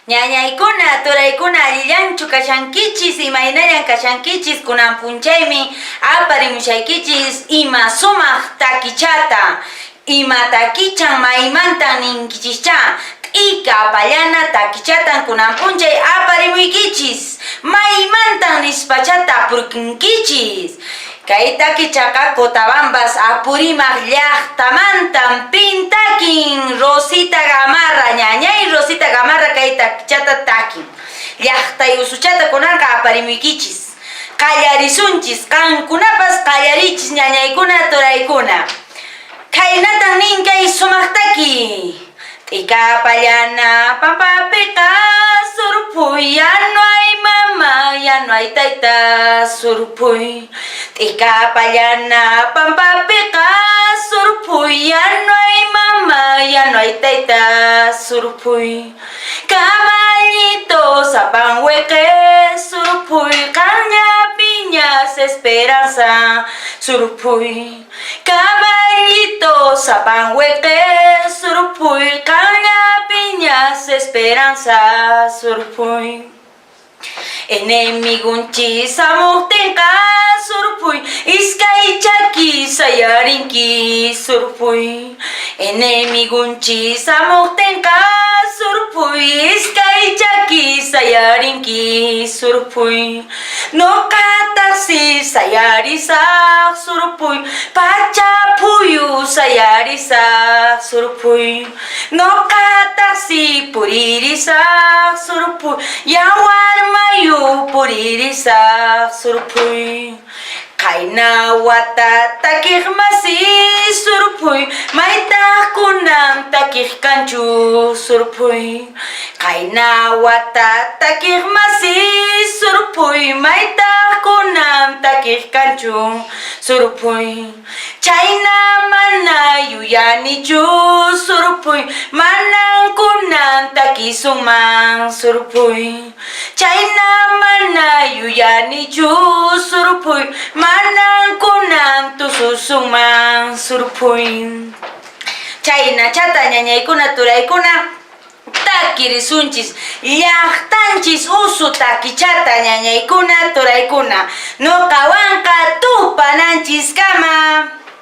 Ñañaykuna, turaykuna allillanchu kashankichis, imaynayan kashankichis, kunan punchaymi aparimushaykichis ima sumaq takichata. Ima takichan maymantan ninkichischa, t'ika apallana takichatan kunan punchay aparimuykichis, maymantan nispachata apurkinkichis. Kay takichaqa Cotabambas apurimaq llaqtamantan pintakin Rosita Gamarra, ñañay Rosita Gamarra kay takichata takin. Llaqtay usuchata kunanqa aparimuykichis. Qallarisunchis, qankunapas qallarichis ñañaykuna turaykuna. Kaynatan ninkay sumaqtaki. T'ika apallana pampapiqa surpuy, ya no hay mama, ya no hay tayta surpuy. T'ika apallana pampapiqa surpuy, ya no hay mama, ya no hay tayta surpuy. Caballito sapanhueque surpuy, caña piñas esperanza surpuy. Caballito sapanhueque surpuy, caña piñas esperanza surpuy. Enemigunchis amuktinqa surpuy, iskay chaki sayarinki surpuy. Enemigunchis amuktinqa surpuy, iskay chaki sayarinki surpuy. Nokatasi sayarisaq surpuy, pachapuyu sayarisaq surpuy. Nokatasi puririsaq surpuy, yawar mayu puririsaq surpuy. Kayna wata takik masi surpuy, maytaq kunan takik kanchu surpuy. Kayna wata takik masi surpuy, maytaq kunan takik kanchu surpuy. Chayna mana yuyanichu surpuy, manan kunan takisungman surpuy. Chayna mana yuyanichu surpuy, manan kunan tususungman surpuy. Chayna chata ñañaykuna turaykuna takirisunchis, llaqtanchis usu takichata ñañaykuna turaykuna, nuqawanqa tupananchis kama.